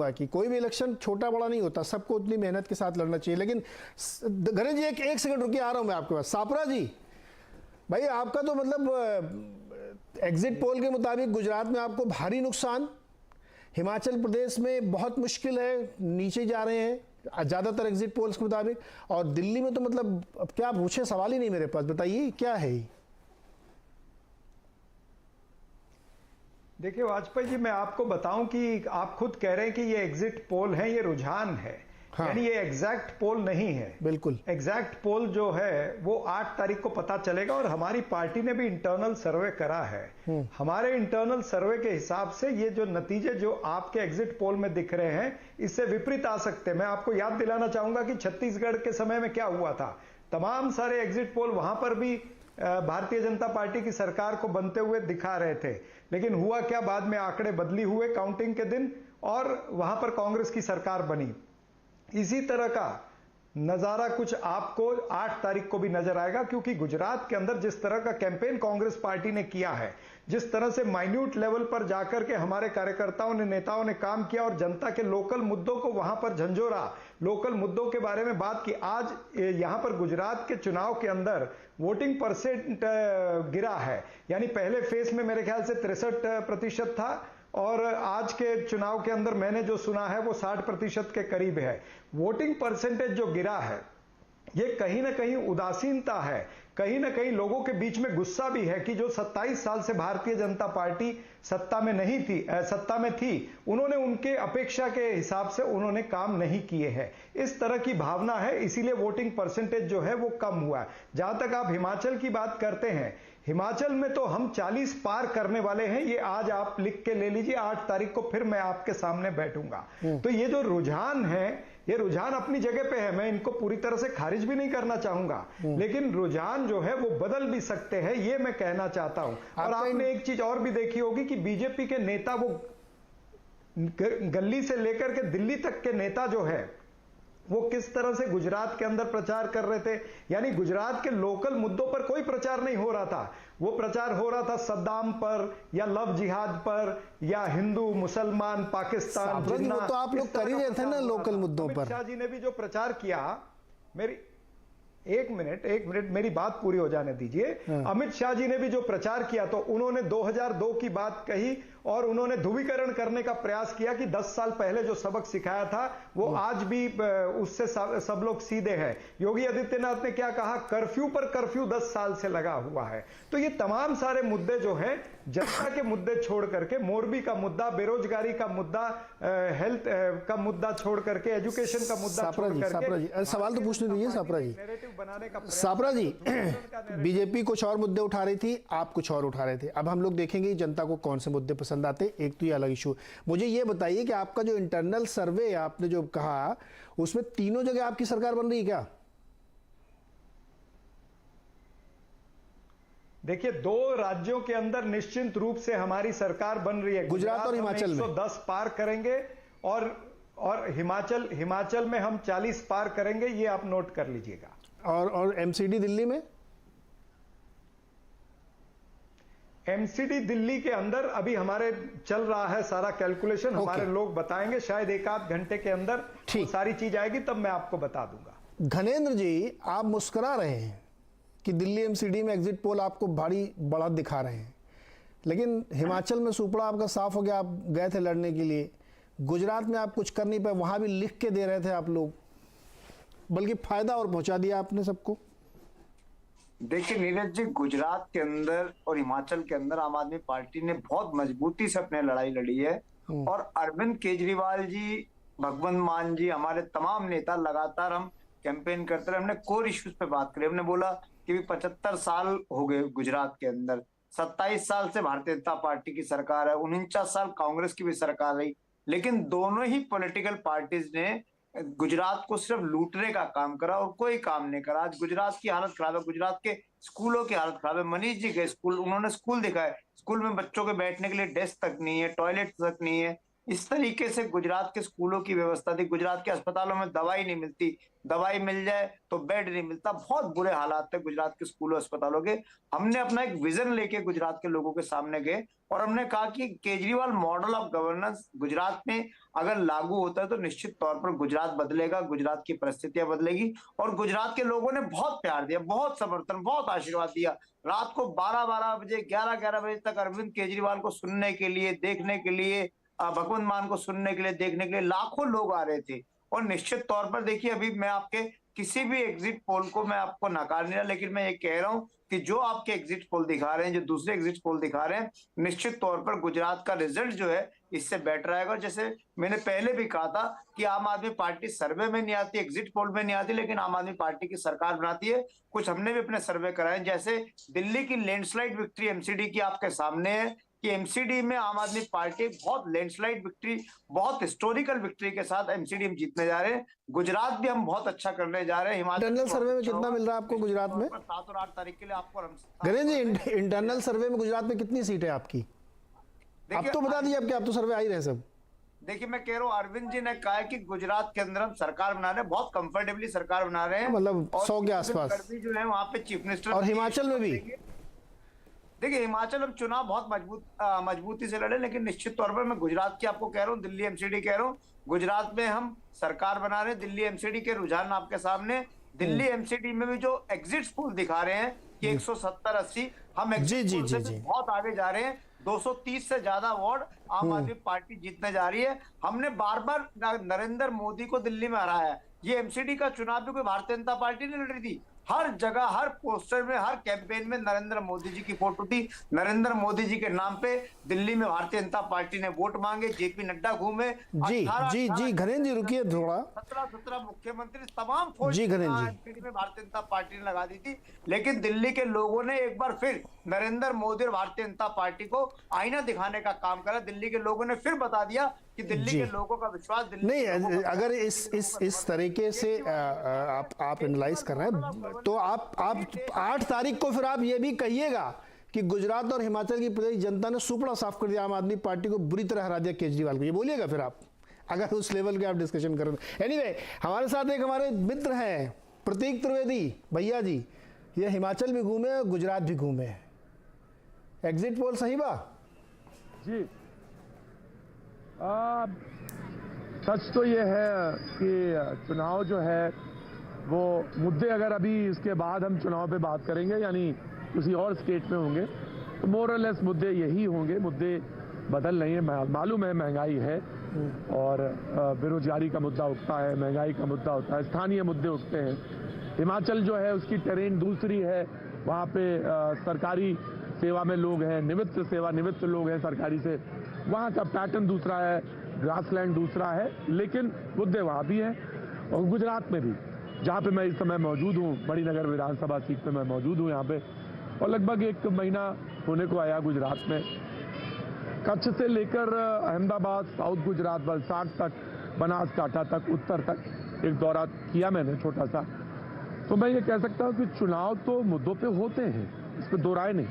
चाहूंगा कि कोई भी इलेक्शन छोटा बड़ा नहीं होता, सबको उतनी मेहनत के साथ लड़ना चाहिए। लेकिन गणेश जी एक सेकंड रुकिए, आ रहा हूं मैं आपके पास। सापरा जी, भाई आपका तो मतलब एग्जिट पोल के मुताबिक गुजरात में आपको भारी नुकसान, हिमाचल प्रदेश में बहुत मुश्किल है, नीचे जा रहे हैं ज्यादातर एग्जिट पोल्स के मुताबिक, और दिल्ली में तो मतलब अब क्या पूछे, सवाल ही नहीं मेरे पास। बताइए क्या है ये? देखिए वाजपेयी जी, मैं आपको बताऊं कि आप खुद कह रहे हैं कि ये एग्जिट पोल है, ये रुझान है। हाँ। यानी ये एग्जैक्ट पोल नहीं है। बिल्कुल एग्जैक्ट पोल जो है वो 8 तारीख को पता चलेगा, और हमारी पार्टी ने भी इंटरनल सर्वे करा है। हमारे इंटरनल सर्वे के हिसाब से ये जो नतीजे जो आपके एग्जिट पोल में दिख रहे हैं, इससे विपरीत आ सकते हैं। मैं आपको याद दिलाना चाहूंगा कि छत्तीसगढ़ के समय में क्या हुआ था। तमाम सारे एग्जिट पोल वहां पर भी भारतीय जनता पार्टी की सरकार को बनते हुए दिखा रहे थे, लेकिन हुआ क्या, बाद में आंकड़े बदली हुए काउंटिंग के दिन, और वहां पर कांग्रेस की सरकार बनी। इसी तरह का नजारा कुछ आपको 8 तारीख को भी नजर आएगा, क्योंकि गुजरात के अंदर जिस तरह का कैंपेन कांग्रेस पार्टी ने किया है, जिस तरह से माइन्यूट लेवल पर जाकर के हमारे कार्यकर्ताओं ने, नेताओं ने काम किया और जनता के लोकल मुद्दों को वहां पर झंझोरा, लोकल मुद्दों के बारे में बात की। आज यहां पर गुजरात के चुनाव के अंदर वोटिंग परसेंट गिरा है, यानी पहले फेज में मेरे ख्याल से 63% था, और आज के चुनाव के अंदर मैंने जो सुना है वो 60% के करीब है। वोटिंग परसेंटेज जो गिरा है, ये कहीं ना कहीं उदासीनता है, कहीं ना कहीं लोगों के बीच में गुस्सा भी है कि जो 27 साल से भारतीय जनता पार्टी सत्ता में नहीं थी, सत्ता में थी, उन्होंने उनके अपेक्षा के हिसाब से उन्होंने काम नहीं किए हैं। इस तरह की भावना है, इसीलिए वोटिंग परसेंटेज जो है वो कम हुआ है। जहां तक आप हिमाचल की बात करते हैं, हिमाचल में तो हम 40 पार करने वाले हैं। ये आज आप लिख के ले लीजिए, 8 तारीख को फिर मैं आपके सामने बैठूंगा। तो ये जो रुझान है, ये रुझान अपनी जगह पे है, मैं इनको पूरी तरह से खारिज भी नहीं करना चाहूंगा, लेकिन रुझान जो है वो बदल भी सकते हैं, ये मैं कहना चाहता हूं। और आपने एक चीज और भी देखी होगी कि बीजेपी के नेता, वो गली से लेकर के दिल्ली तक के नेता जो है, वो किस तरह से गुजरात के अंदर प्रचार कर रहे थे। यानी गुजरात के लोकल मुद्दों पर कोई प्रचार नहीं हो रहा था, वो प्रचार हो रहा था सद्दाम पर, या लव जिहाद पर, या हिंदू मुसलमान पाकिस्तान। तो आप लोग कर ही रहे थे ना लोकल मुद्दों पर। अमित शाह जी ने भी जो प्रचार किया, मेरी एक मिनट मेरी बात पूरी हो जाने दीजिए। अमित शाह जी ने भी जो प्रचार किया, तो उन्होंने 2002 की बात कही, और उन्होंने ध्रुवीकरण करने का प्रयास किया कि 10 साल पहले जो सबक सिखाया था वो आज भी उससे सब लोग सीधे हैं। योगी आदित्यनाथ ने क्या कहा, कर्फ्यू पर कर्फ्यू 10 साल से लगा हुआ है। तो ये तमाम सारे मुद्दे जो हैं, जनता के मुद्दे छोड़ करके, मोरबी का मुद्दा, बेरोजगारी का मुद्दा, हेल्थ का मुद्दा छोड़ करके, एजुकेशन का मुद्दा छोड़ करके, सवाल तो पूछने दीजिए सापरा जी। नैरेटिव बनाने का सापरा जी, बीजेपी कुछ और मुद्दे उठा रही थी, आप कुछ और उठा रहे थे। अब हम लोग देखेंगे जनता को कौन से मुद्दे पसंद आते, एक तो ये अलग इशू। मुझे ये बताइए कि आपका जो इंटरनल सर्वे आपने जो कहा, उसमें तीनों जगह आपकी सरकार बन रही है क्या? देखिए, 2 राज्यों के अंदर निश्चित रूप से हमारी सरकार बन रही है। गुजरात और हिमाचल में 110 पार करेंगे, और हिमाचल में हम 40 पार करेंगे, ये आप नोट कर लीजिएगा। और एमसीडी दिल्ली में? एमसीडी दिल्ली के अंदर अभी हमारे चल रहा है सारा कैलकुलेशन, हमारे लोग बताएंगे, शायद 1 आध घंटे के अंदर सारी चीज आएगी, तब मैं आपको बता दूंगा। धनेंद्र जी, आप मुस्कुरा रहे हैं कि दिल्ली एमसीडी में एग्जिट पोल आपको भारी बढ़त दिखा रहे हैं, लेकिन हिमाचल में सुपड़ा आपका साफ हो गया, आप गए थे लड़ने के लिए। गुजरात में आप कुछ कर नहीं पाए, वहां भी लिख के दे रहे थे आप लोग, बल्कि फायदा और पहुंचा दिया आपने सबको। देखिए नीरज जी, गुजरात के अंदर और हिमाचल के अंदर आम आदमी पार्टी ने बहुत मजबूती से अपने लड़ाई लड़ी है, और अरविंद केजरीवाल जी, भगवंत मान जी, हमारे तमाम नेता लगातार हम कैंपेन करते रहे। हमने कोर इश्यूज पे बात करी, हमने बोला कि 75 साल हो गए गुजरात के अंदर, 27 साल से भारतीय जनता पार्टी की सरकार है, 49 साल कांग्रेस की भी सरकार रही, लेकिन दोनों ही पॉलिटिकल पार्टीज ने गुजरात को सिर्फ लूटने का काम करा और कोई काम नहीं करा। आज गुजरात की हालत खराब है, गुजरात के स्कूलों की हालत खराब है। मनीष जी के स्कूल, उन्होंने स्कूल दिखाए, स्कूल में बच्चों के बैठने के लिए डेस्क तक नहीं है, टॉयलेट तक नहीं है, इस तरीके से गुजरात के स्कूलों की व्यवस्था थी, गुजरात के अस्पतालों में दवाई नहीं मिलती, दवाई मिल जाए तो बेड नहीं मिलता, बहुत बुरे हालात थे गुजरात के स्कूलों अस्पतालों के। हमने अपना एक विजन लेके गुजरात के लोगों के सामने गए और हमने कहा कि Kejriwal model of governance Gujarat में अगर लागू होता है तो निश्चित तौर पर गुजरात बदलेगा, गुजरात की परिस्थितियां बदलेगी। और गुजरात के लोगों ने बहुत प्यार दिया, बहुत समर्थन, बहुत आशीर्वाद दिया। रात को 12-12 बजे, 11-11 बजे तक अरविंद केजरीवाल को सुनने के लिए, देखने के लिए, भगवंत मान को सुनने के लिए, देखने के लिए लाखों लोग आ रहे थे। और निश्चित तौर पर देखिए, अभी मैं आपके किसी भी एग्जिट पोल को मैं आपको नकार नहीं रहा, लेकिन मैं ये कह रहा हूं कि जो आपके एग्जिट पोल दिखा रहे हैं, जो दूसरे एग्जिट पोल दिखा रहे हैं, निश्चित तौर पर गुजरात का रिजल्ट जो है इससे बेटर आएगा। और जैसे मैंने पहले भी कहा था कि आम आदमी पार्टी सर्वे में नहीं आती, एग्जिट पोल में नहीं आती, लेकिन आम आदमी पार्टी की सरकार बनाती है। कुछ हमने भी अपने सर्वे कराए, जैसे दिल्ली की लैंडस्लाइड विक्ट्री एमसीडी की आपके सामने है कि एमसीडी में आम आदमी पार्टी बहुत लैंडस्लाइड विक्ट्री, बहुत हिस्टोरिकल विक्ट्री के साथ एमसीडी हम जीतने जा रहे हैं। गुजरात भी हम बहुत अच्छा करने जा रहे हैं। इंटरनल सर्वे में कितना मिल रहा है आपको गुजरात में? 7 और 8 तारीख के लिए आपको गणेश जी, इंटरनल सर्वे में गुजरात में कितनी सीट है आपकी? अब तो बता दीजिए, आपके आप तो सर्वे आ ही रहे सब। देखिए, मैं कह रहा हूँ, अरविंद जी ने कहा है कि गुजरात के अंदर हम सरकार बना रहे हैं, बहुत कंफर्टेबली सरकार बना रहे हैं, मतलब 100 के आसपास। जो है वहां पे चीफ मिनिस्टर, और हिमाचल में भी देखिए, हिमाचल हम चुनाव बहुत मजबूती से लड़े, लेकिन निश्चित तौर पर मैं गुजरात की आपको कह रहा हूँ, दिल्ली एमसीडी कह रहा हूँ, गुजरात में हम सरकार बना रहे हैं। दिल्ली एमसीडी के रुझान आपके सामने, दिल्ली एमसीडी में भी जो एग्जिट पोल दिखा रहे हैं कि 170-80, हम एग्जिट पोल से बहुत आगे जा रहे हैं। 230 से ज्यादा वार्ड आम आदमी पार्टी जीतने जा रही है। हमने बार बार नरेंद्र मोदी को दिल्ली में हराया है। ये एमसीडी का चुनाव भी कोई भारतीय जनता पार्टी नहीं लड़ रही थी, हर जगह, हर पोस्टर में, हर कैंपेन में नरेंद्र मोदी जी की फोटो थी। नरेंद्र मोदी जी के नाम पे दिल्ली में भारतीय जनता पार्टी ने वोट मांगे, जेपी नड्डा घूमे। जी जी जी घरेन जी रुकिए थोड़ा। 17 मुख्यमंत्री, तमाम फौज जी घरेन जी में भारतीय जनता पार्टी ने लगा दी थी। लेकिन दिल्ली के लोगों ने एक बार फिर नरेंद्र मोदी और भारतीय जनता पार्टी को आईना दिखाने का काम करा। दिल्ली के लोगों ने फिर बता दिया कि दिल्ली के लोगों का विश्वास नहीं। अगर इस तरीके से आप एनालाइज कर रहे हैं तो आप 8 तारीख को फिर आप ये भी कहिएगा कि गुजरात और हिमाचल की प्रदेश जनता ने सुपड़ा साफ कर दिया, आम आदमी पार्टी को बुरी तरह हरा दिया केजरीवाल को, ये बोलिएगा फिर आप, अगर उस लेवल के आप डिस्कशन कर रहे हैं। एनीवे, हमारे साथ एक हमारे मित्र हैं प्रतीक त्रिवेदी भैया जी, ये हिमाचल भी घूमे, गुजरात भी घूमे, एग्जिट पोल सही बा? जी, सच तो ये है कि चुनाव जो है वो मुद्दे, अगर अभी इसके बाद हम चुनाव पे बात करेंगे, यानी किसी और स्टेट में होंगे, तो मोर और लेस मुद्दे यही होंगे, मुद्दे बदल नहीं है। मालूम है महंगाई है और बेरोजगारी का मुद्दा उठता है, महंगाई का मुद्दा होता है, स्थानीय मुद्दे उठते हैं। हिमाचल जो है उसकी टेरेन दूसरी है, वहाँ पे सरकारी सेवा में लोग हैं, निवृत्त लोग हैं सरकारी से, वहाँ का पैटर्न दूसरा है, ग्रासलैंड दूसरा है, लेकिन मुद्दे वहाँ भी हैं। और गुजरात में भी, जहाँ पे मैं इस समय मौजूद हूँ, बड़ी नगर विधानसभा सीट पे मैं मौजूद हूँ यहाँ पे, और लगभग 1 महीना होने को आया गुजरात में। कच्छ से लेकर अहमदाबाद, साउथ गुजरात, वलसाड तक, बनासकांठा तक, उत्तर तक एक दौरा किया मैंने छोटा सा। तो मैं ये कह सकता हूँ कि चुनाव तो मुद्दों पे होते हैं, इस पर दो राय नहीं,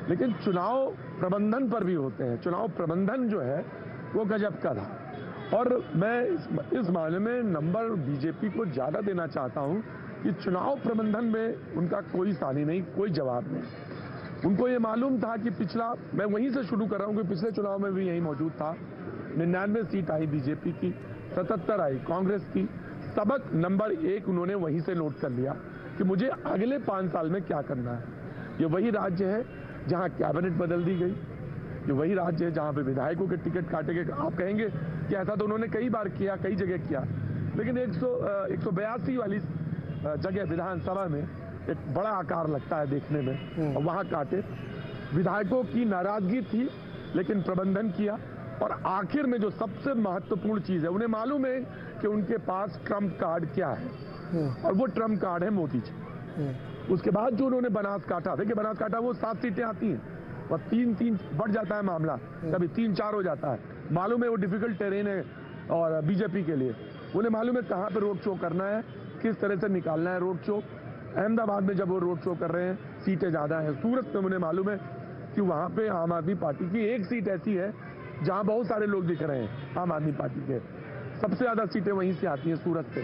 लेकिन चुनाव प्रबंधन पर भी होते हैं। चुनाव प्रबंधन जो है वो गजब का था, और मैं इस मामले में नंबर बीजेपी को ज्यादा देना चाहता हूं कि चुनाव प्रबंधन में उनका कोई सानी नहीं, कोई जवाब नहीं। उनको ये मालूम था कि पिछला, मैं वहीं से शुरू कर रहा हूं कि पिछले चुनाव में भी यही मौजूद था, 99 सीट आई बीजेपी की, 77 आई कांग्रेस की। सबक नंबर 1 उन्होंने वहीं से नोट कर लिया कि मुझे अगले 5 साल में क्या करना है। ये वही राज्य है जहां कैबिनेट बदल दी गई, ये वही राज्य है जहां पे विधायकों के टिकट काटे गए। आप कहेंगे कि ऐसा तो उन्होंने कई बार किया, कई जगह किया, लेकिन 182 वाली जगह विधानसभा में एक बड़ा आकार लगता है देखने में, और वहां काटे। विधायकों की नाराजगी थी, लेकिन प्रबंधन किया, और आखिर में जो सबसे महत्वपूर्ण चीज है, उन्हें मालूम है कि उनके पास ट्रम्प कार्ड क्या है, और वो ट्रम्प कार्ड है मोदी जी। उसके बाद जो उन्होंने बनासकांठा, देखिए बनासकांठा वो 7 सीटें आती हैं और 3-3 बढ़ जाता है मामला, कभी 3-4 हो जाता है। मालूम है वो डिफिकल्ट टेरेन है, और बीजेपी के लिए उन्हें मालूम है कहाँ पे रोड शो करना है, किस तरह से निकालना है रोड शो। अहमदाबाद में जब वो रोड शो कर रहे हैं, सीटें ज्यादा हैं। सूरत में उन्हें मालूम है कि वहाँ पे आम आदमी पार्टी की एक सीट ऐसी है जहां बहुत सारे लोग दिख रहे हैं आम आदमी पार्टी के, सबसे ज्यादा सीटें वहीं से आती हैं, सूरत से।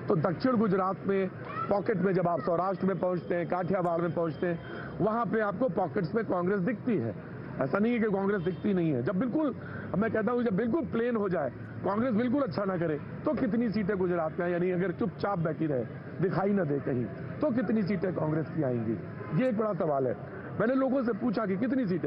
तो दक्षिण गुजरात में पॉकेट में, जब आप सौराष्ट्र में पहुंचते हैं, काठियावाड़ में पहुंचते हैं, वहां पे आपको पॉकेट्स में कांग्रेस दिखती है। ऐसा नहीं है कि कांग्रेस दिखती नहीं है। जब बिल्कुल, मैं कहता हूं जब बिल्कुल प्लेन हो जाए, कांग्रेस बिल्कुल अच्छा ना करे, तो कितनी सीटें गुजरात में, यानी अगर चुपचाप बैठी रहे, दिखाई ना दे कहीं, तो कितनी सीटें कांग्रेस की आएंगी, ये एक बड़ा सवाल है। मैंने लोगों से पूछा कि कितनी सीटें,